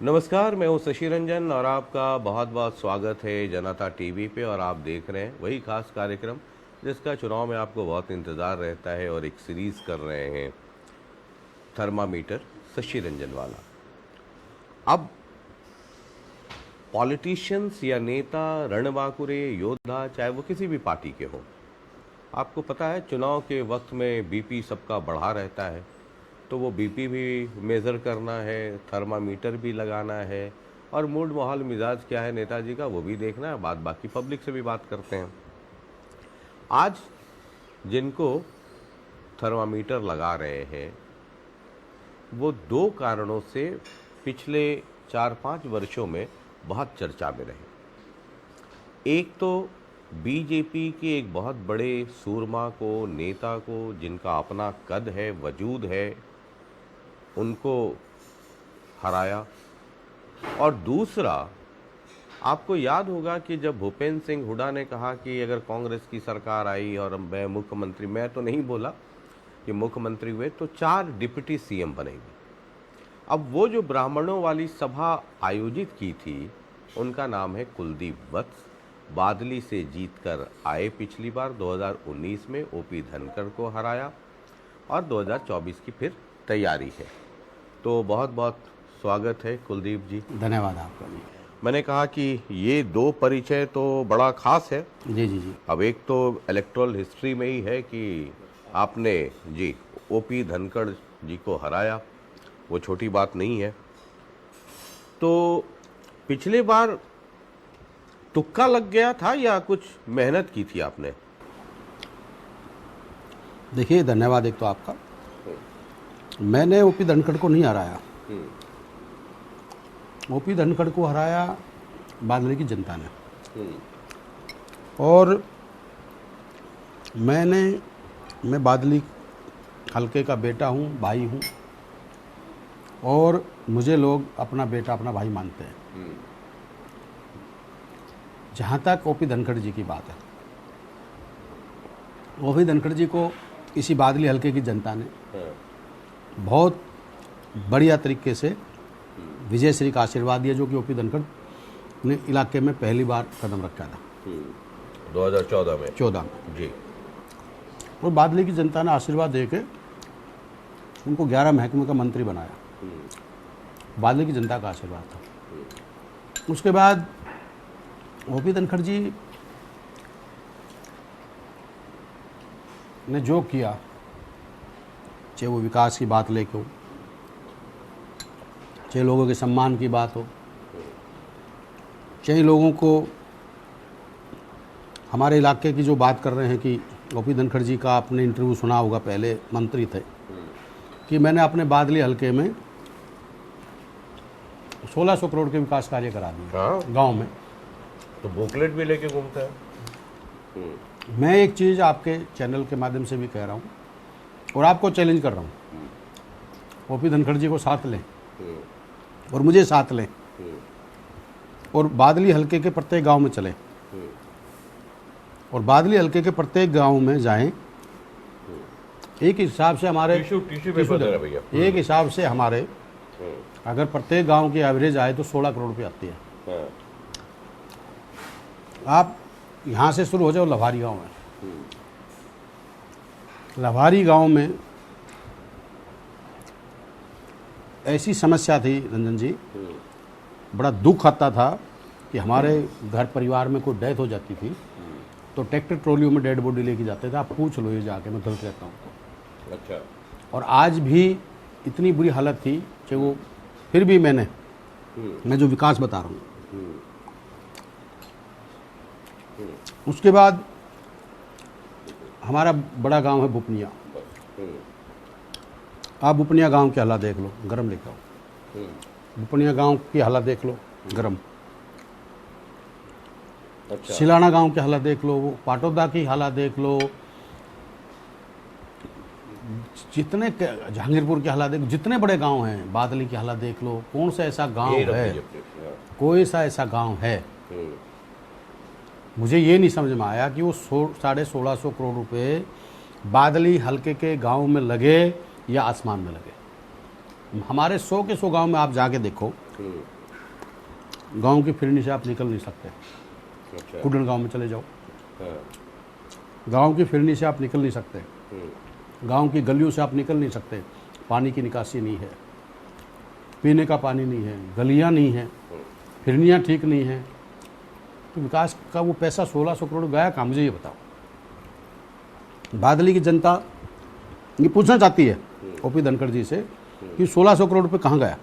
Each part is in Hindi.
नमस्कार, मैं हूं शशि रंजन और आपका बहुत बहुत स्वागत है जनता टीवी पे। और आप देख रहे हैं वही खास कार्यक्रम जिसका चुनाव में आपको बहुत इंतज़ार रहता है और एक सीरीज़ कर रहे हैं, थर्मामीटर शशि रंजन वाला। अब पॉलिटिशियंस या नेता, रणबांकुरे, योद्धा, चाहे वो किसी भी पार्टी के हों, आपको पता है चुनाव के वक्त में बीपी सबका बढ़ा रहता है, तो वो बीपी भी मेज़र करना है, थर्मामीटर भी लगाना है और मूड माहौल मिजाज क्या है नेताजी का वो भी देखना है। बात बाकी पब्लिक से भी बात करते हैं। आज जिनको थर्मामीटर लगा रहे हैं वो दो कारणों से पिछले 4-5 वर्षों में बहुत चर्चा में रहे। एक तो बीजेपी के एक बहुत बड़े सूरमा को, नेता को, जिनका अपना कद है, वजूद है, उनको हराया। और दूसरा, आपको याद होगा कि जब भूपेंद्र सिंह हुड्डा ने कहा कि अगर कांग्रेस की सरकार आई और मैं मुख्यमंत्री, मैं तो नहीं बोला कि मुख्यमंत्री हुए, तो 4 डिप्टी सीएम बनेंगे। अब वो जो ब्राह्मणों वाली सभा आयोजित की थी, उनका नाम है कुलदीप वत्स। बादली से जीतकर आए पिछली बार 2019 में, ओपी धनखड़ को हराया और 2024 की फिर तैयारी है। तो बहुत बहुत स्वागत है कुलदीप जी। धन्यवाद आपका जी। मैंने कहा कि ये दो परिचय तो बड़ा खास है। जी जी जी। अब एक तो इलेक्टोरल हिस्ट्री में ही है कि आपने जी ओपी धनखड़ जी को हराया, वो छोटी बात नहीं है। तो पिछले बार तुक्का लग गया था या कुछ मेहनत की थी आपने? देखिए, धन्यवाद एक तो आपका। मैंने ओपी धनखड़ को नहीं हराया, ओपी धनखड़ को हराया बादली की जनता ने। और मैं बादली हल्के का बेटा हूँ, भाई हूँ, और मुझे लोग अपना बेटा, अपना भाई मानते हैं। जहाँ तक ओपी धनखड़ जी की बात है, ओपी धनखड़ जी को इसी बादली हल्के की जनता ने बहुत बढ़िया तरीके से विजय श्री का आशीर्वाद दिया, जो कि ओपी धनखड़ ने इलाके में पहली बार कदम रखा था 2014 में जी। और बादली की जनता ने आशीर्वाद देके उनको 11 महकमे का मंत्री बनाया। बादली की जनता का आशीर्वाद था। उसके बाद ओपी धनखड़ जी ने जो किया, चाहे वो विकास की बात लेके हो, चाहे लोगों के सम्मान की बात हो, चाहे लोगों को हमारे इलाके की जो बात कर रहे हैं कि ओपी धनखड़ जी का आपने इंटरव्यू सुना होगा, पहले मंत्री थे, कि मैंने अपने बादली हल्के में 1600 करोड़ के विकास कार्य करा दिए गांव में। तो बुकलेट भी लेके घूमता है। मैं एक चीज़ आपके चैनल के माध्यम से भी कह रहा हूँ और आपको चैलेंज कर रहा हूँ, ओपी धनखड़ जी को साथ लें और मुझे साथ लें और बादली हल्के के प्रत्येक गांव में चलें और बादली हल्के के प्रत्येक गांव में जाएं। एक हिसाब से हमारे एक हिसाब से हमारे अगर प्रत्येक गांव की एवरेज आए तो 16 करोड़ रुपये आती है। आप यहाँ से शुरू हो जाओ लवारी गांव में। लवारी गांव में ऐसी समस्या थी रंजन जी, बड़ा दुख आता था कि हमारे घर परिवार में कोई डेथ हो जाती थी तो ट्रैक्टर ट्रॉलियों में डेड बॉडी लेके जाते थे। आप पूछ लो ये जाके, मैं गलत कहता हूँ। अच्छा। और आज भी इतनी बुरी हालत थी कि वो फिर भी मैं जो विकास बता रहा हूँ। उसके बाद हमारा बड़ा गांव है बुपनिया। आप बुपनिया गांव की हालत देख लो, गरम लेके आओ। बुपनिया गांव की हालत देख लो, गरम। अच्छा। सिलाना गांव की हालत देख लो, पाटोदा की हालत देख लो, जितने जहांगीरपुर की हालत देख, जितने बड़े गांव हैं, बादली की हालत देख लो। कौन सा ऐसा गांव है, कोई सा ऐसा गांव है, मुझे ये नहीं समझ में आया कि वो 1650 करोड़ रुपए बादली हल्के के गांव में लगे या आसमान में लगे। हमारे 100 के 100 गांव में आप जाके देखो, गांव की फिरनी से आप निकल नहीं सकते। अच्छा। कुडन गांव में चले जाओ, हाँ। गांव की फिरनी से आप निकल नहीं सकते, हम्म। गांव की गलियों से आप निकल नहीं सकते। पानी की निकासी नहीं है, पीने का पानी नहीं है, गलियां नहीं हैं, फिरनियाँ ठीक नहीं हैं, तो विकास का वो पैसा 1600 करोड़ गया कहाँ, मुझे ये बताओ। बादली की जनता ये पूछना चाहती है ओपी धनखड़ जी से कि 1600 करोड़ रुपये कहाँ गया।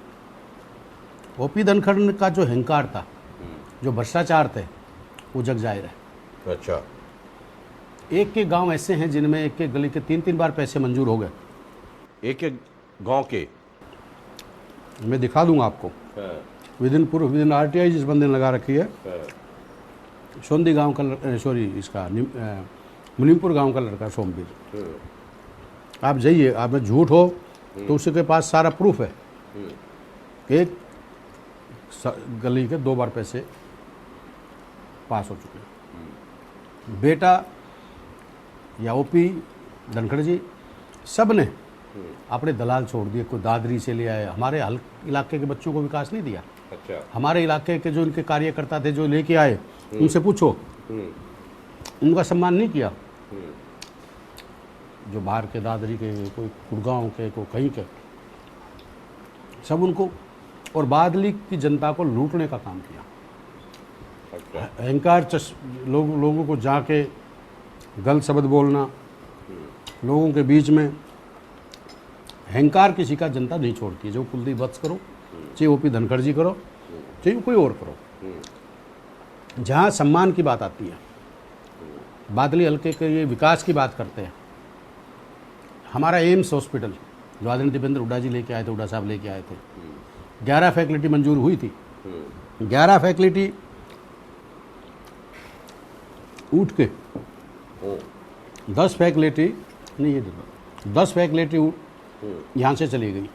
ओपी धनखड़ का जो अहंकार था, जो भ्रष्टाचार थे, वो जग जाहिर है। अच्छा। एक के गांव ऐसे हैं जिनमें एक के गली के 3-3 बार पैसे मंजूर हो गए। एक एक गांव के, मैं दिखा दूंगा आपको। हाँ। विदिन आरटीआई जिस बंदे ने लगा रखी है, हाँ। सोंदी गांव का, सॉरी इसका मुनीमपुर गांव का लड़का सोमवीर। हम्म। आप जाइए, आप में झूठ हो तो उसके पास सारा प्रूफ है। एक गली के 2 बार पैसे पास हो चुके हैं। बेटा या ओपी धनखड़ जी सब ने अपने दलाल छोड़ दिए। कोई दादरी से ले आए, हमारे इलाके के बच्चों को विकास नहीं दिया। अच्छा। हमारे इलाके के जो इनके कार्यकर्ता थे जो लेके आए, उनसे पूछो, उनका सम्मान नहीं किया। जो बाहर के दादरी के, कोई गुड़गांव के, कोई कहीं के, सब उनको, और बादली की जनता को लूटने का काम किया। अच्छा। अहंकार लोगों को जाके गलत शब्द बोलना, लोगों के बीच में अहंकार किसी का जनता नहीं छोड़ती। जो कुलदीप वत्स करो, चाहे ओपी धनखड़ जी करो, चाहे कोई और करो, जहाँ सम्मान की बात आती है, बादली हल्के के ये विकास की बात करते हैं। हमारा एम्स हॉस्पिटल जो आदरणीय दीपेंद्र हुड्डा जी लेके आए थे, हुड्डा साहब लेके आए थे, 11 फैकल्टी मंजूर हुई थी। 11 फैकल्टी उठ के 10 फैकल्टी नहीं, ये देखो 10 फैकल्टी यहाँ से चली गई।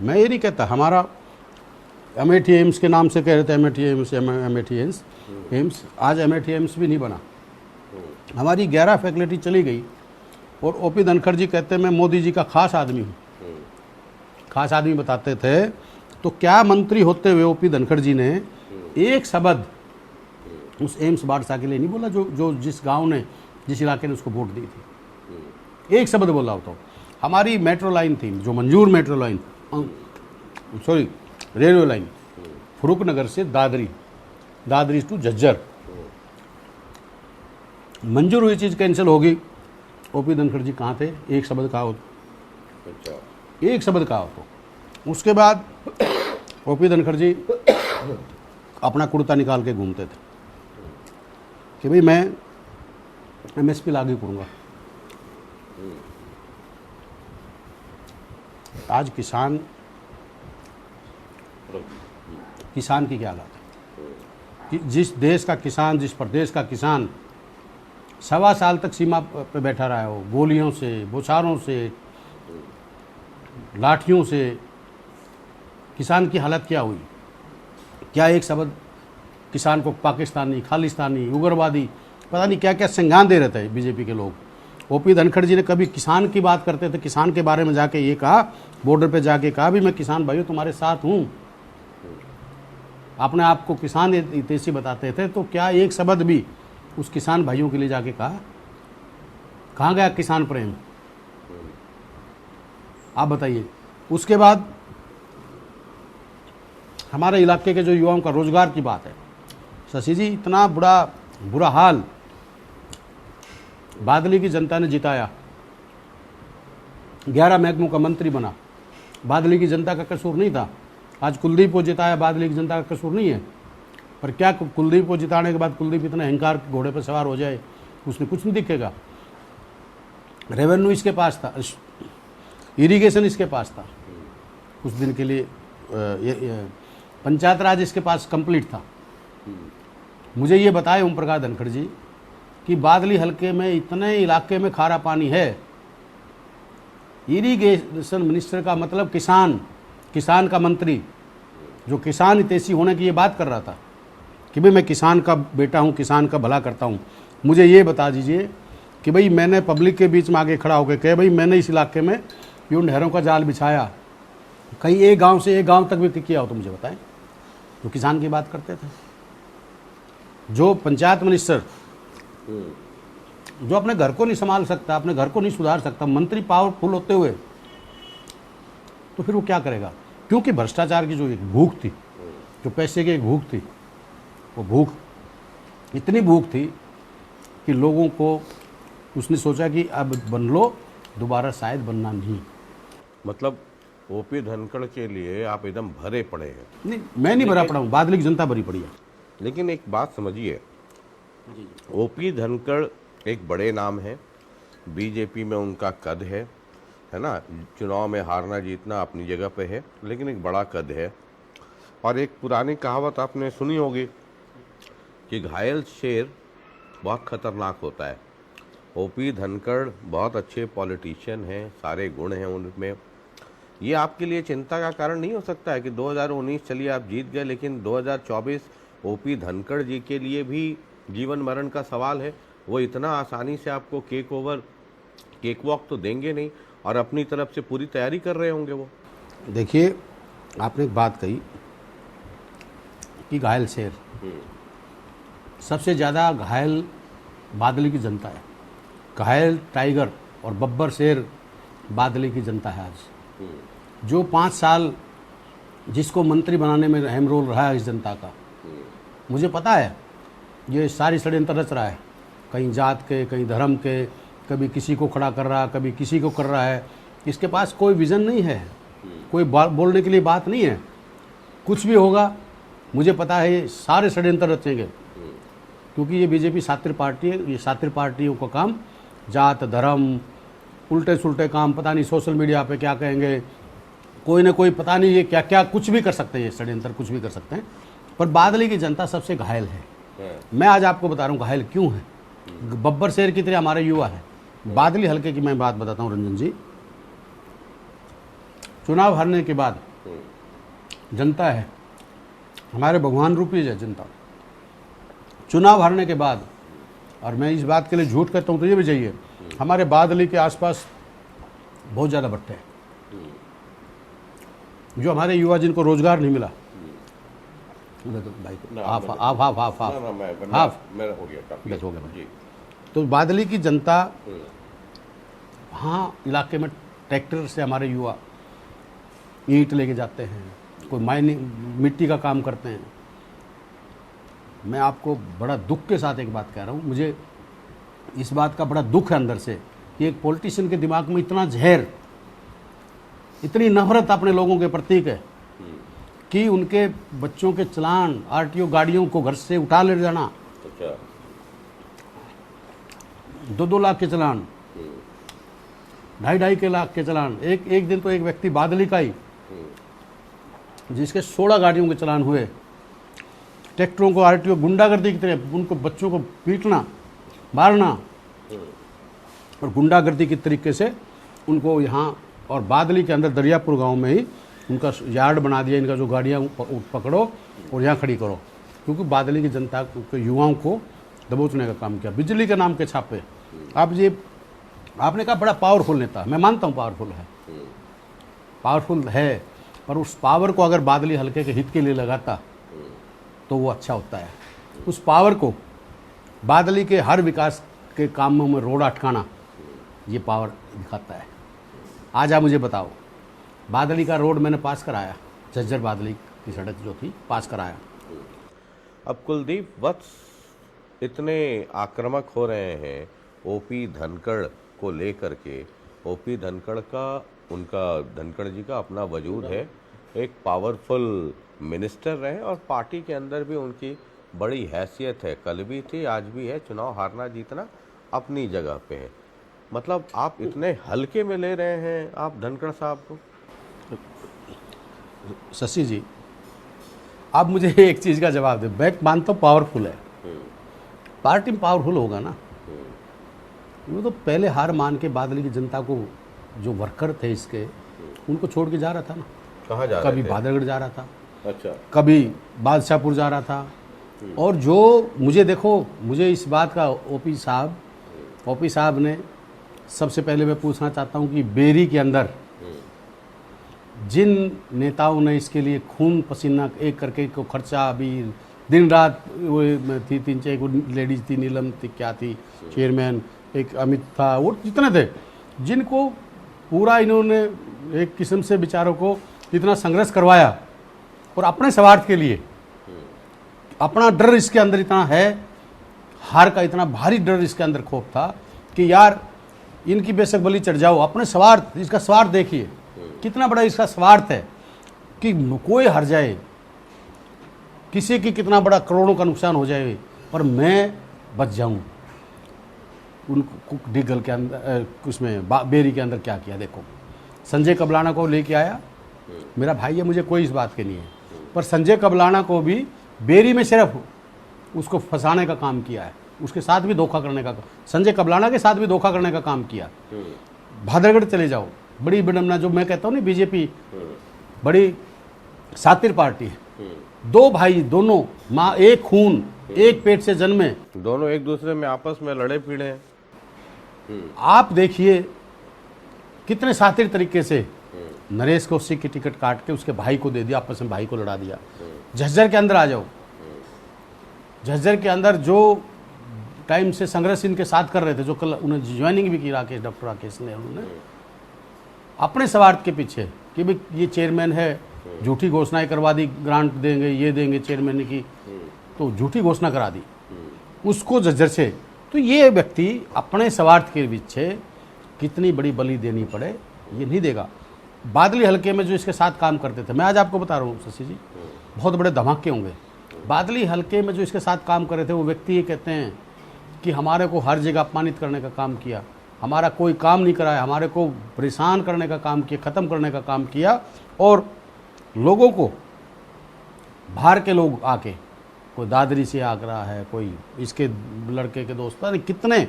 मैं ये नहीं कहता, हमारा अमेठी एम्स के नाम से कह रहे थे, अमेठी एम्स, आज अमेठी एम्स भी नहीं बना। हमारी 11 फैकल्टी चली गई और ओपी धनखड़ जी कहते हैं मैं मोदी जी का खास आदमी हूँ। खास आदमी बताते थे, तो क्या मंत्री होते हुए ओपी धनखड़ जी ने एक शब्द उस एम्स बादशाह के लिए नहीं बोला, जो जिस गांव ने, जिस इलाके ने उसको वोट दी थी। एक शब्द बोला हो तो। हमारी मेट्रो लाइन थी, जो मंजूर metro line, sorry railway line, Farrukhnagar से दादरी टू झज्जर, मंजूर हुई चीज़ कैंसिल होगी। ओपी धनखड़ जी कहाँ थे, एक शब्द कहा हो तो। अच्छा। एक शब्द कहा हो तो। उसके बाद ओपी धनखड़ जी अपना कुर्ता निकाल के घूमते थे कि भाई मैं एमएसपी लागू करूँगा। आज किसान की क्या हालत है कि जिस देश का किसान, जिस प्रदेश का किसान 1.25 साल तक सीमा पे बैठा रहा हो, गोलियों से, बौछारों से, लाठियों से, किसान की हालत क्या हुई। क्या एक शब्द किसान को पाकिस्तानी, खालिस्तानी, उग्रवादी, पता नहीं क्या क्या संज्ञान दे रहे थे बीजेपी के लोग। ओपी धनखड़ जी ने कभी किसान की बात करते थे, किसान के बारे में जाके ये कहा, बॉर्डर पे जाके कहा भी मैं किसान भाइयों तुम्हारे साथ हूँ, अपने आप को किसान हितैषी बताते थे। तो क्या एक शब्द भी उस किसान भाइयों के लिए जाके कहा? कहाँ गया किसान प्रेम? आप बताइए। उसके बाद हमारे इलाके के जो युवाओं का रोजगार की बात है, शशि जी इतना बुरा हाल बादली की जनता ने जिताया, 11 महकमों का मंत्री बना, बादली की जनता का कसूर नहीं था। आज कुलदीप को जिताया, बादली की जनता का कसूर नहीं है। पर क्या कुलदीप को जिताने के बाद कुलदीप इतना अहंकार के घोड़े पर सवार हो जाए, उसने कुछ नहीं दिखेगा। रेवेन्यू इसके पास था, इरिगेशन इसके पास था कुछ दिन के लिए, पंचायत राज इसके पास कंप्लीट था। मुझे ये बताए ओम प्रकाश धनखड़ जी कि बादली हलके में इतने इलाके में खारा पानी है। इरिगेशन मिनिस्टर का मतलब किसान का मंत्री, जो किसान हितैषी होने की ये बात कर रहा था कि भाई मैं किसान का बेटा हूँ, किसान का भला करता हूँ। मुझे ये बता दीजिए कि भाई मैंने पब्लिक के बीच में आगे खड़ा होकर कहे भाई मैंने इस इलाके में यूं नहरों का जाल बिछाया, कहीं एक गांव से एक गांव तक भी किया हो तो मुझे बताएं। जो किसान की बात करते थे, जो पंचायत मिनिस्टर जो अपने घर को नहीं संभाल सकता, अपने घर को नहीं सुधार सकता, मंत्री पावरफुल होते हुए, तो फिर वो क्या करेगा? क्योंकि भ्रष्टाचार की जो एक भूख थी, जो पैसे की एक भूख थी, वो भूख इतनी भूख थी कि लोगों को उसने सोचा कि अब बन लो, दोबारा शायद बनना नहीं। मतलब ओपी धनखड़ के लिए आप एकदम भरे पड़े हैं। नहीं, मैं नहीं भरा पड़ा हूँ, बादल की जनता भरी पड़ी है। लेकिन एक बात समझिए, ओपी धनखड़ एक बड़े नाम है, बीजेपी में उनका कद है ना, चुनाव में हारना जीतना अपनी जगह पे है, लेकिन एक बड़ा कद है। और एक पुरानी कहावत आपने सुनी होगी कि घायल शेर बहुत खतरनाक होता है। ओपी धनखड़ बहुत अच्छे पॉलिटिशियन हैं, सारे गुण हैं उनमें। ये आपके लिए चिंता का कारण नहीं हो सकता है कि 2019 चलिए आप जीत गए, लेकिन 2024 ओपी धनखड़ जी के लिए भी जीवन मरण का सवाल है। वो इतना आसानी से आपको केक वॉक तो देंगे नहीं, और अपनी तरफ से पूरी तैयारी कर रहे होंगे वो। देखिए, आपने एक बात कही कि घायल शेर, सबसे ज़्यादा घायल बादली की जनता है। घायल टाइगर और बब्बर शेर बादली की जनता है। आज जो 5 साल जिसको मंत्री बनाने में अहम रोल रहा है इस जनता का, मुझे पता है ये सारी षड्यंत्र रच रहा है, कहीं जात के, कहीं धर्म के, कभी किसी को खड़ा कर रहा, कभी किसी को कर रहा है। इसके पास कोई विज़न नहीं है, कोई बोलने के लिए बात नहीं है। कुछ भी होगा मुझे पता है, ये सारे षड्यंत्र रचेंगे, क्योंकि ये बीजेपी सातिर पार्टी है। ये सातिर पार्टियों का काम जात धर्म, उल्टे सुल्टे काम, पता नहीं सोशल मीडिया पे क्या कहेंगे, कोई ना कोई पता नहीं ये क्या क्या कुछ भी कर सकते हैं, ये षड्यंत्र कुछ भी कर सकते हैं। पर बादली की जनता सबसे घायल है। मैं आज आपको बता रहा हूँ घायल क्यों है। बब्बर शेर की तरह हमारे युवा है। बादली हल्के की मैं बात बताता हूँ रंजन जी, चुनाव हारने के बाद जनता है, हमारे भगवान रूपी है जनता। चुनाव हारने के बाद, और मैं इस बात के लिए झूठ कहता हूँ तो ये भी चाहिए, हमारे बादली के आसपास बहुत ज़्यादा भट्टे हैं, जो हमारे युवा जिनको रोजगार नहीं मिला। भाई हाफ मेरा हो गया जी। तो बादली की जनता, हाँ, इलाके में ट्रैक्टर से हमारे युवा ईंट लेके जाते हैं, कोई माइनिंग मिट्टी का काम करते हैं। मैं आपको बड़ा दुख के साथ एक बात कह रहा हूँ, मुझे इस बात का बड़ा दुख है अंदर से कि एक पॉलिटिशियन के दिमाग में इतना जहर, इतनी नफरत अपने लोगों के प्रतीक है कि उनके बच्चों के चलान, आरटीओ गाड़ियों को घर से उठा ले जाना, 2-2 लाख के चलान, 2.5 लाख के चलान। एक दिन तो एक व्यक्ति बादली का ही, जिसके 16 गाड़ियों के चलान हुए, ट्रैक्टरों को आरटीओ गुंडागर्दी की तरह उनको बच्चों को पीटना, मारना और गुंडागर्दी के तरीके से उनको यहाँ और बादली के अंदर दरियापुर गांव में ही उनका यार्ड बना दिया। इनका जो गाड़ियाँ पकड़ो और यहाँ खड़ी करो, क्योंकि बादली की जनता के युवाओं को दबोचने का काम किया। बिजली के नाम के छापे। आप ये आपने कहा बड़ा पावरफुल नेता, मैं मानता हूँ पावरफुल है, पर उस पावर को अगर बादली हल्के के हित के लिए लगाता तो वो अच्छा होता है। उस पावर को बादली के हर विकास के कामों में रोड़ा अटकाना, ये पावर दिखाता है। आज आप मुझे बताओ, बादली का रोड मैंने पास कराया, झज्जर बादली की सड़क जो थी पास कराया। अब कुलदीप वत्स इतने आक्रामक हो रहे हैं ओपी धनखड़ को लेकर के। ओपी धनखड़ का, उनका, धनखड़ जी का अपना वजूद है, एक पावरफुल मिनिस्टर रहे और पार्टी के अंदर भी उनकी बड़ी हैसियत है, कल भी थी आज भी है। चुनाव हारना जीतना अपनी जगह पे है। मतलब आप इतने हल्के में ले रहे हैं आप धनखड़ साहब को? शशि जी, आप मुझे एक चीज़ का जवाब दे। मैं मानता हूँ पावरफुल है, पार्टी में पावरफुल होगा ना। वो तो पहले हार मान के बादली की जनता को, जो वर्कर थे इसके, उनको छोड़ के जा रहा था ना। कहाँ जा रहा था? कभी बादलगढ़ जा रहा था, अच्छा, कभी बादशाहपुर जा रहा था। और जो मुझे देखो, मुझे इस बात का ओपी साहब ने, सबसे पहले मैं पूछना चाहता हूँ कि बेरी के अंदर जिन नेताओं ने इसके लिए खून पसीना एक करके को खर्चा अभी दिन रात, वो थी 3-4 लेडीज थी, नीलम थी, क्या थी चेयरमैन, एक अमित था, वो जितने थे, जिनको पूरा इन्होंने एक किस्म से बेचारों को इतना संघर्ष करवाया और अपने स्वार्थ के लिए, अपना डर इसके अंदर इतना है, हार का इतना भारी डर इसके अंदर खौफ था कि यार इनकी बेशक बलि चढ़ जाओ, अपने स्वार्थ, इसका स्वार्थ देखिए कितना बड़ा इसका स्वार्थ है कि कोई हार जाए, किसी की कितना बड़ा करोड़ों का नुकसान हो जाए पर मैं बच जाऊं। उनको डिगल के अंदर उसमें बेरी के अंदर क्या किया देखो, संजय कबलाना को लेके आया, मेरा भाई है, मुझे कोई इस बात की नहीं है, पर संजय कबलाना को भी बेरी में सिर्फ उसको फंसाने का काम किया है, उसके साथ भी धोखा करने का, संजय कबलाना के साथ भी धोखा करने का काम किया। भादरगढ़ चले जाओ, बड़ी विडम्बना, जो मैं कहता हूँ ना बीजेपी बड़ी सातिर पार्टी है, दो भाई, दोनों माँ एक खून एक पेट से जन्मे, दोनों एक दूसरे में आपस में लड़े पीड़े हैं। आप देखिए कितने सातिर तरीके से नरेश कौशिक की टिकट काट के उसके भाई को दे दिया, आपस में भाई को लड़ा दिया। झज्जर के अंदर आ जाओ, झज्जर के अंदर जो टाइम से संघर्ष इनके साथ कर रहे थे, जो कल उन्हें ज्वाइनिंग भी की राकेश, डॉक्टर राकेश ने, उन्होंने अपने स्वार्थ के पीछे कि भाई ये चेयरमैन है, झूठी घोषणाएं करवा दी, ग्रांट देंगे, ये देंगे, चेयरमैन ने की तो झूठी घोषणा करा दी उसको झज्जर से। तो ये व्यक्ति अपने स्वार्थ के पीछे कितनी बड़ी बलि देनी पड़े ये नहीं देगा। बादली हल्के में जो इसके साथ काम करते थे, मैं आज आपको बता रहा हूँ शशि जी, बहुत बड़े धमाके होंगे। बादली हल्के में जो इसके साथ काम कर रहे थे वो व्यक्ति ये कहते हैं कि हमारे को हर जगह अपमानित करने का काम किया, हमारा कोई काम नहीं कराया, हमारे को परेशान करने का काम किया, ख़त्म करने का काम किया, और लोगों को बाहर के लोग आके, कोई दादरी से आ रहा है, कोई इसके लड़के के दोस्त, पता नहीं कितने,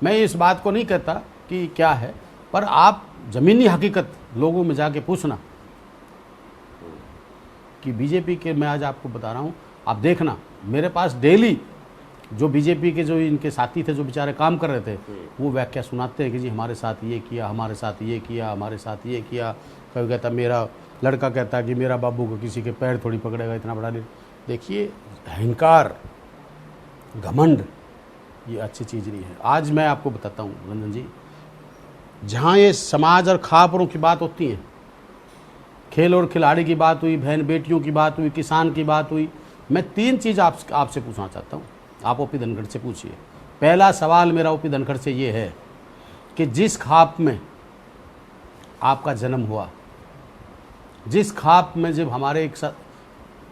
मैं इस बात को नहीं कहता कि क्या है, पर आप ज़मीनी हकीकत लोगों में जाके पूछना कि बीजेपी के, मैं आज आपको बता रहा हूँ, आप देखना मेरे पास डेली जो बीजेपी के जो इनके साथी थे, जो बेचारे काम कर रहे थे, वो व्याख्या सुनाते हैं कि जी हमारे साथ ये किया, हमारे साथ ये किया, हमारे साथ ये किया। कभी कहता मेरा लड़का कहता कि मेरा बाबू को किसी के पैर थोड़ी पकड़ेगा, इतना बड़ा। देखिए अहंकार, घमंड, ये अच्छी चीज़ नहीं है। आज मैं आपको बताता हूँ रंजन जी, जहाँ ये समाज और खापरों की बात होती है, खेल और खिलाड़ी की बात हुई, बहन बेटियों की बात हुई, किसान की बात हुई, मैं 3 चीज़ आपसे पूछना चाहता हूँ, आप ओपी धनखड़ से पूछिए। पहला सवाल मेरा ओपी धनखड़ से ये है कि जिस खाप में आपका जन्म हुआ, जिस खाप में जब हमारे एक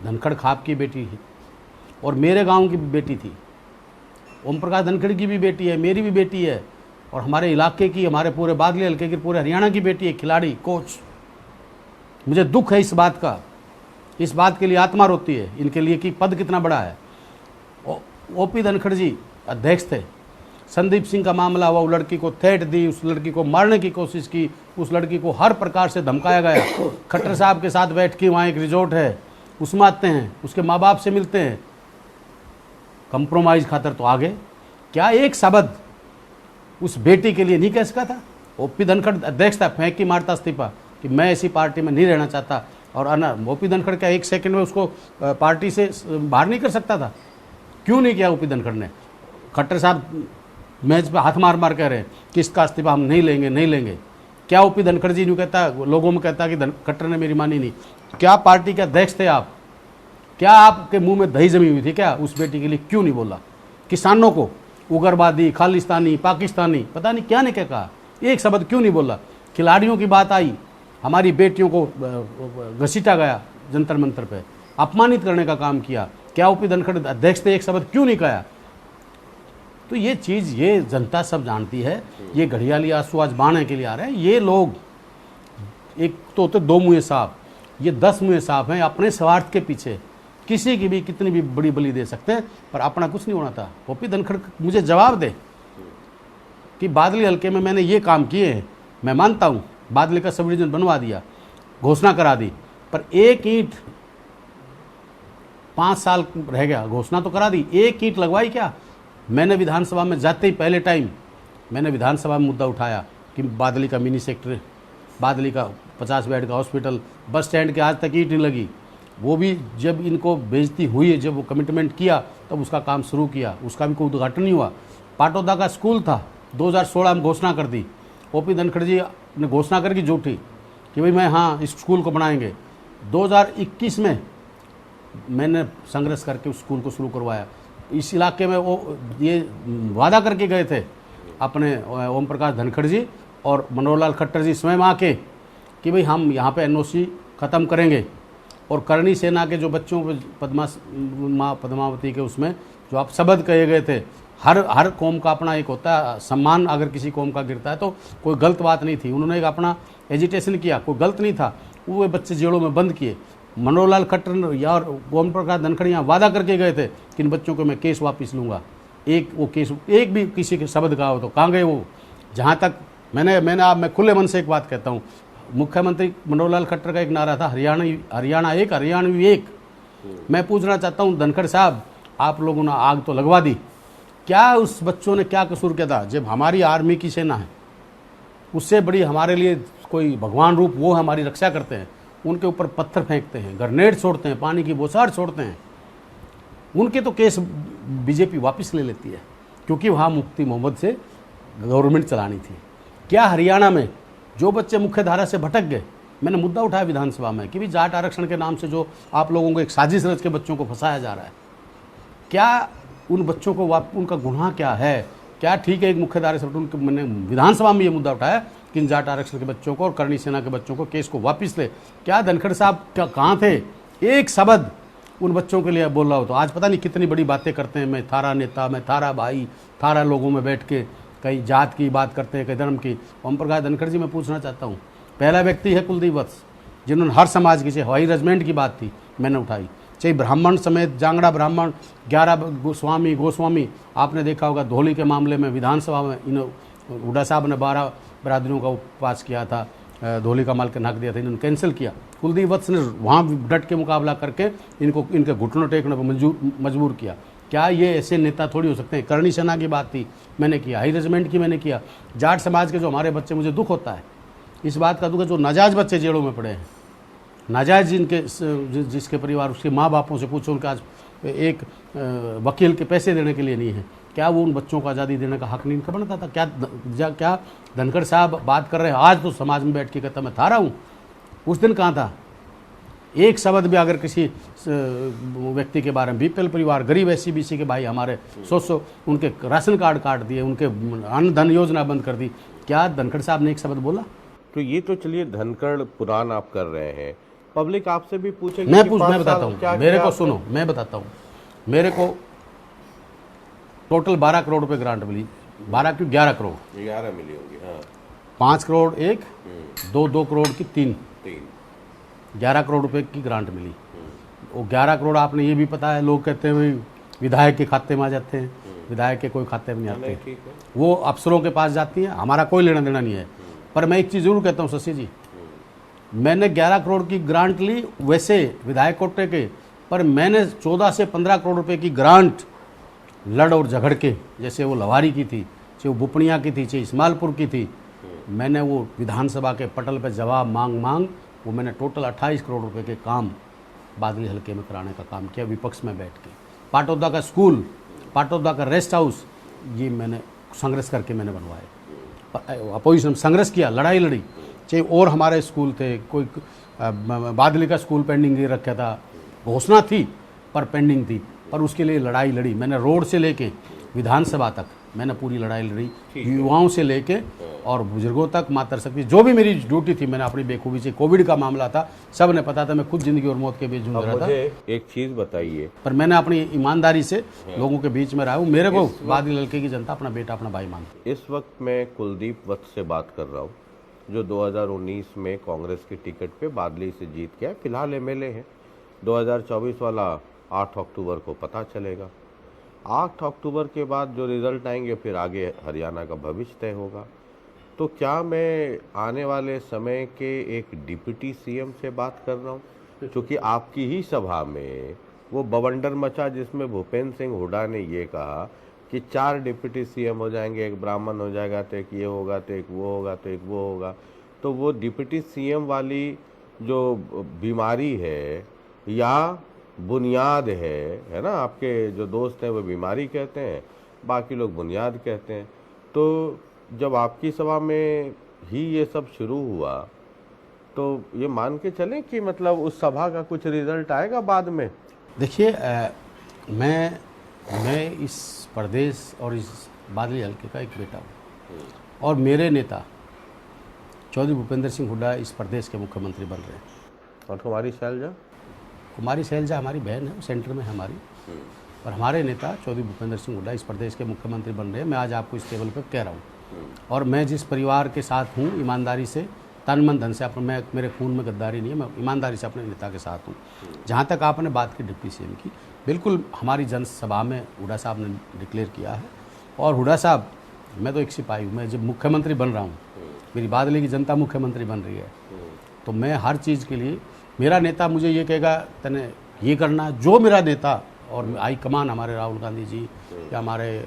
धनखड़ खाप की बेटी थी और मेरे गांव की बेटी थी, ओम प्रकाश धनखड़ की भी बेटी है, मेरी भी बेटी है, और हमारे इलाके की, हमारे पूरे बादली हल्के की, पूरे हरियाणा की बेटी है, खिलाड़ी, कोच। मुझे दुख है इस बात का, इस बात के लिए आत्मा रोती है इनके लिए कि पद कितना बड़ा है। ओपी धनखड़ जी अध्यक्ष थे, संदीप सिंह का मामला हुआ, वो लड़की को थ्रेट दी, उस लड़की को मारने की कोशिश की, उस लड़की को हर प्रकार से धमकाया गया। खट्टर साहब के साथ बैठ के वहाँ एक रिजॉर्ट है, उसमें आते हैं, उसके माँ बाप से मिलते हैं, कंप्रोमाइज़ खातर तो आगे। क्या एक शब्द उस बेटी के लिए नहीं कह सका था? ओपी धनखड़ अध्यक्ष था, फेंक की मारता इस्तीफा कि मैं ऐसी पार्टी में नहीं रहना चाहता, और ओपी धनखड़ क्या 1 सेकंड में उसको पार्टी से बाहर नहीं कर सकता था? क्यों नहीं किया ओपी धनखड़ ने? खट्टर साहब मैच पे हाथ मार मार कह रहे हैं कि इसका इस्तीफा हम नहीं लेंगे, नहीं लेंगे। क्या ओपी धनखड़ जी यूँ कहता, लोगों में कहता कि खट्टर ने मेरी मानी नहीं? क्या पार्टी के अध्यक्ष थे आप? क्या आपके मुंह में दही जमी हुई थी क्या? उस बेटी के लिए क्यों नहीं बोला? किसानों को उग्रवादी, खालिस्तानी, पाकिस्तानी, पता नहीं क्या नहीं क्या कहा, एक शब्द क्यों नहीं बोला? खिलाड़ियों की बात आई, हमारी बेटियों को घसीटा गया जंतर मंतर पे, अपमानित करने का काम किया। क्या ओपी धनखड़ अध्यक्ष थे? एक शब्द क्यों नहीं कहा? तो ये चीज़, ये जनता सब जानती है। ये घड़ियाली आंसू आज बांधने के लिए आ रहे हैं। ये लोग एक तो होते 2 मुँहे सांप, ये 10 मुँहे सांप हैं। अपने स्वार्थ के पीछे किसी की भी कितनी भी बड़ी बलि दे सकते हैं, पर अपना कुछ नहीं होना था। ओपी धनखड़ मुझे जवाब दे कि बादली हल्के में मैंने ये काम किए हैं, मैं मानता हूँ, बादली का सब डिवीजन बनवा दिया, घोषणा करा दी, पर एक ईंट 5 साल रह गया, घोषणा तो करा दी, एक ईंट लगवाई क्या? मैंने विधानसभा में जाते ही पहले टाइम मैंने विधानसभा में मुद्दा उठाया कि बादली का मिनी सेक्टर, बादली का 50 बेड का हॉस्पिटल, बस स्टैंड के आज तक ईंट नहीं लगी। वो भी जब इनको बेइज्जती हुई है, जब वो कमिटमेंट किया तब उसका काम शुरू किया, उसका भी कोई उद्घाटन नहीं हुआ। पाटौदा का स्कूल था, 2016 में घोषणा कर दी, ओपी धनखड़ जी ने घोषणा करके झूठी कि भाई मैं हाँ इस स्कूल को बनाएंगे। 2021 में मैंने संघर्ष करके उस स्कूल को शुरू करवाया। इस इलाके में वो ये वादा करके गए थे अपने ओम प्रकाश धनखड़ जी और मनोहर लाल खट्टर जी स्वयं आके कि भाई हम यहाँ पे एनओसी ख़त्म करेंगे और करणी सेना के जो बच्चों को माँ पद्मावती के उसमें जो आप शब्द कहे गए थे, हर कौम का अपना एक होता है सम्मान, अगर किसी कौम का गिरता है तो कोई गलत बात नहीं थी। उन्होंने एक अपना एजिटेशन किया, कोई गलत नहीं था, वो बच्चे जेलों में बंद किए। मनोहर लाल खट्टर या ओम प्रकाश धनखड़ यहाँ वादा करके गए थे कि इन बच्चों को मैं केस वापस लूँगा। वो केस एक भी किसी के शब्द का हो तो कहाँ गए वो? जहाँ तक मैं खुले मन से एक बात कहता हूँ, मुख्यमंत्री मनोहर लाल खट्टर का एक नारा था, हरियाणवी एक। मैं पूछना चाहता हूँ धनखड़ साहब, आप लोगों ने आग तो लगवा दी, क्या उस बच्चों ने क्या कसूर किया था? जब हमारी आर्मी की सेना है, उससे बड़ी हमारे लिए कोई भगवान रूप वो हमारी रक्षा करते हैं, उनके ऊपर पत्थर फेंकते हैं, ग्रेनेड छोड़ते हैं, पानी की बौछार छोड़ते हैं, उनके तो केस बीजेपी वापस ले लेती है क्योंकि वहाँ मुफ्ती मोहम्मद से गवर्नमेंट चलानी थी। क्या हरियाणा में जो बच्चे मुख्य धारा से भटक गए, मैंने मुद्दा उठाया विधानसभा में कि भी जाट आरक्षण के नाम से जो आप लोगों को एक साजिश रच के बच्चों को फंसाया जा रहा है, क्या उन बच्चों को उनका गुनाह क्या है? क्या ठीक है एक मुख्य धारा से उनके, मैंने विधानसभा में ये मुद्दा उठाया कि इन जाट आरक्षण के बच्चों को और करणी सेना के बच्चों को केस को वापस ले। क्या धनखड़ साहब क्या कहाँ थे? एक शब्द उन बच्चों के लिए बोल रहा हो तो आज पता नहीं कितनी बड़ी बातें करते हैं, मैं थारा नेता, मैं थारा भाई, थारा लोगों में बैठ के कई जात की बात करते हैं, कई धर्म की। ओम प्रकाश धनखड़ जी मैं पूछना चाहता हूँ, पहला व्यक्ति है कुलदीप वत्स जिन्होंने हर समाज की, चाहे हवाई रेजिमेंट की बात थी मैंने उठाई, चाहे ब्राह्मण समेत जांगड़ा ब्राह्मण 11 गोस्वामी आपने देखा होगा धौली के मामले में विधानसभा में हुड्डा साहब ने 12 बरादरियों का पास किया था, धौली का माल के नाक दिया था, इन्होंने कैंसिल किया। कुलदीप वत्स ने वहाँ डट के मुकाबला करके इनके घुटनों टेकने पर मजबूर किया। क्या ये ऐसे नेता थोड़ी हो सकते हैं? करणी सेना की बात थी मैंने किया, हाई रेजिमेंट की मैंने किया, जाट समाज के जो हमारे बच्चे, मुझे दुख होता है इस बात का, दुख है जो नाजायज बच्चे जेलों में पड़े हैं, नाजायज जिसके परिवार उसके माँ बापों से पूछो, उनका आज एक वकील के पैसे देने के लिए नहीं है, क्या वो उन बच्चों को आज़ादी देने का हक नहीं इनका बनता था? क्या धनखड़ साहब बात कर रहे हैं आज तो समाज में बैठ के कहता मैं थारा हूँ, उस दिन कहाँ था? एक शब्द भी अगर किसी व्यक्ति के बारे में, बीपीएल परिवार, गरीब SC/BC के भाई हमारे 100 उनके राशन कार्ड काट दिए, उनके अन्न धन योजना बंद कर दी, क्या धनखड़ साहब ने एक शब्द बोला? तो ये तो चलिए धनखड़ पुराण आप कर रहे हैं, पब्लिक आपसे भी पूछेगी। मैं बताता हूँ, मेरे को सुनो, मैं बताता हूँ, मेरे को टोटल 12 करोड़ रुपए ग्रांट मिली, 12 क्यों 11 करोड़, 11 मिली होगी, हाँ 5 करोड़ एक, 2 करोड़ की 3 11 करोड़ रुपए की ग्रांट मिली। वो 11 करोड़ आपने ये भी पता है, लोग कहते हैं भाई विधायक के खाते में आ जाते हैं, विधायक के कोई खाते में नहीं आते, वो अफसरों के पास जाती है, हमारा कोई लेना देना नहीं है। पर मैं एक चीज़ जरूर कहता हूँ शशि जी, मैंने 11 करोड़ की ग्रांट ली वैसे विधायक कोटे के, पर मैंने 14 से 15 करोड़ रुपए की ग्रांट लड़ और झगड़ के, जैसे वो लवारी की थी, चाहे वो बुपनिया की थी, चाहे इस्माइलपुर की थी, मैंने वो विधानसभा के पटल पे जवाब मांग वो मैंने टोटल 28 करोड़ रुपए के काम बादली हल्के में कराने का काम किया, विपक्ष में बैठ के। पाटौदा का स्कूल, पाटौदा का रेस्ट हाउस, ये मैंने संघर्ष करके मैंने बनवाए, अपोजिशन में संघर्ष किया, लड़ाई लड़ी। चाहे और हमारे स्कूल थे, कोई बादली का स्कूल पेंडिंग दे रखा था, घोषणा थी पर पेंडिंग थी, पर उसके लिए लड़ाई लड़ी मैंने, रोड से लेके विधानसभा तक मैंने पूरी लड़ाई लड़ी, युवाओं से लेके और बुजुर्गों तक, मातृशक्ति, जो भी मेरी ड्यूटी थी मैंने अपनी बेखूबी से, कोविड का मामला था, सब ने पता था, मैं खुद जिंदगी और मौत के बीच जूझ रहा था। एक चीज़ बताइए, पर मैंने अपनी ईमानदारी से लोगों के बीच में रहा हूँ, मेरे को बादली हल्के की जनता अपना बेटा अपना भाई मानती। इस वक्त मैं कुलदीप वत्स से बात कर रहा हूँ जो 2019 में कांग्रेस की टिकट पे बादली से जीत गया, फिलहाल MLA है। 2024 वाला 8 अक्टूबर को पता चलेगा। 8 अक्टूबर के बाद जो रिजल्ट आएंगे फिर आगे हरियाणा का भविष्य तय होगा। तो क्या मैं आने वाले समय के एक डिप्टी CM से बात कर रहा हूँ? क्योंकि आपकी ही सभा में वो बवंडर मचा जिसमें भूपेंद्र सिंह हुड्डा ने ये कहा कि 4 डिप्टी CM हो जाएंगे, एक ब्राह्मण हो जाएगा, तो एक ये होगा, तो एक वो होगा, तो एक वो होगा। तो वो डिप्टी सीएम वाली जो बीमारी है या बुनियाद है ना, आपके जो दोस्त हैं वो बीमारी कहते हैं, बाकी लोग बुनियाद कहते हैं। तो जब आपकी सभा में ही ये सब शुरू हुआ तो ये मान के चलें कि मतलब उस सभा का कुछ रिजल्ट आएगा बाद में? देखिए, मैं इस प्रदेश और इस बादली हल्के का एक बेटा हूँ और मेरे नेता चौधरी भूपेंद्र सिंह हुड्डा इस प्रदेश के मुख्यमंत्री बन रहे हैं। और कुमारी शैलजा? कुमारी शैलजा हमारी बहन है, सेंटर में है हमारी, और हमारे नेता चौधरी भूपेंद्र सिंह हुड्डा इस प्रदेश के मुख्यमंत्री बन रहे हैं। मैं आज आपको इस टेबल पर कह रहा हूँ, और मैं जिस परिवार के साथ हूँ, ईमानदारी से, तन मन धन से, अपने मेरे खून में गद्दारी नहीं है, मैं ईमानदारी से अपने नेता के साथ हूँ। जहाँ तक आपने बात की डिप्टी सीएम की, बिल्कुल हमारी जनसभा में हुड्डा साहब ने डिक्लेयर किया है। और हुड्डा साहब, मैं तो एक सिपाही हूँ, मैं जब मुख्यमंत्री बन रहा हूँ, मेरी बादली की जनता मुख्यमंत्री बन रही है, तो मैं हर चीज़ के लिए, मेरा नेता मुझे ये कहेगा तने ये करना, जो मेरा नेता और हाई कमान हमारे राहुल गांधी जी या हमारे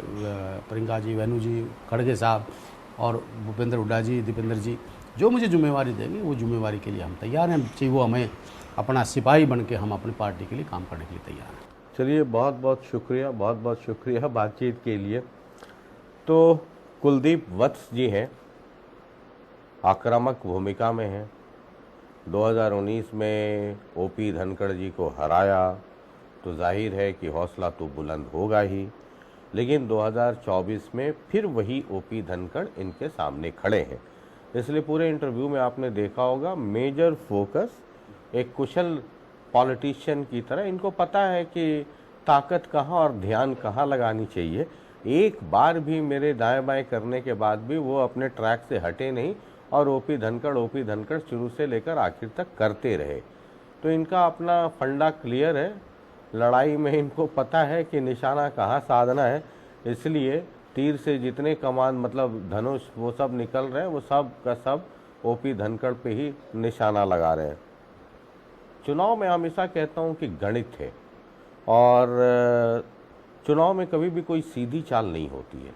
प्रियंका जी, वेनू जी, खड़गे साहब और भूपेंद्र हुड्डा जी, दीपेंद्र जी, जो मुझे जिम्मेवारी देंगे वो जिम्मेवारी के लिए हम तैयार हैं। चाहिए वो हमें अपना सिपाही बन के हम अपनी पार्टी के लिए काम करने के लिए तैयार हैं। चलिए, बहुत बहुत शुक्रिया बातचीत के लिए। तो कुलदीप वत्स जी हैं, आक्रामक भूमिका में हैं। 2019 में ओपी धनखड़ जी को हराया तो जाहिर है कि हौसला तो बुलंद होगा ही, लेकिन 2024 में फिर वही ओपी धनखड़ इनके सामने खड़े हैं। इसलिए पूरे इंटरव्यू में आपने देखा होगा मेजर फोकस एक कुशल पॉलिटिशियन की तरह, इनको पता है कि ताकत कहाँ और ध्यान कहाँ लगानी चाहिए। एक बार भी मेरे दाएं बाएं करने के बाद भी वो अपने ट्रैक से हटे नहीं और ओपी धनखड़ शुरू से लेकर आखिर तक करते रहे। तो इनका अपना फंडा क्लियर है, लड़ाई में इनको पता है कि निशाना कहाँ साधना है, इसलिए तीर से जितने कमान मतलब धनुष वो सब निकल रहे हैं, वो सब का सब ओपी धनखड़ पे ही निशाना लगा रहे हैं। चुनाव में हमेशा कहता हूँ कि गणित है, और चुनाव में कभी भी कोई सीधी चाल नहीं होती है।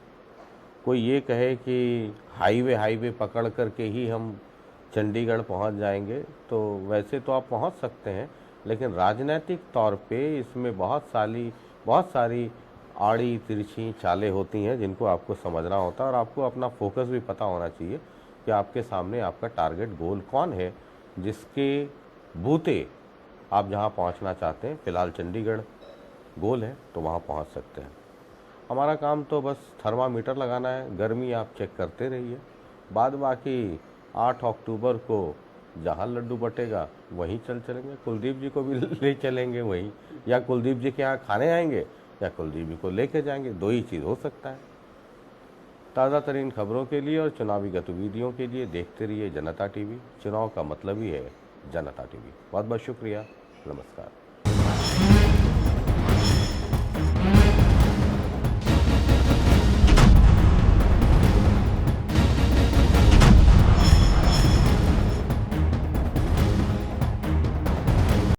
कोई ये कहे कि हाईवे पकड़ करके ही हम चंडीगढ़ पहुंच जाएंगे, तो वैसे तो आप पहुंच सकते हैं, लेकिन राजनीतिक तौर पे इसमें बहुत सारी आड़ी तिरछी चालें होती हैं जिनको आपको समझना होता है, और आपको अपना फोकस भी पता होना चाहिए कि आपके सामने आपका टारगेट गोल कौन है, जिसके बूते आप जहां पहुंचना चाहते हैं। फिलहाल चंडीगढ़ गोल है तो वहां पहुंच सकते हैं। हमारा काम तो बस थर्मामीटर लगाना है, गर्मी आप चेक करते रहिए, बाद बाकी 8 अक्टूबर को जहाँ लड्डू बटेगा वहीं चलेंगे। कुलदीप जी को भी ले चलेंगे वहीं, या कुलदीप जी के यहाँ खाने आएंगे या कुलदीप जी को लेके जाएंगे, दो ही चीज़ हो सकता है। ताज़ा तरीन खबरों के लिए और चुनावी गतिविधियों के लिए देखते रहिए जनता टीवी। चुनाव का मतलब ही है जनता टीवी। बहुत बहुत शुक्रिया, नमस्कार।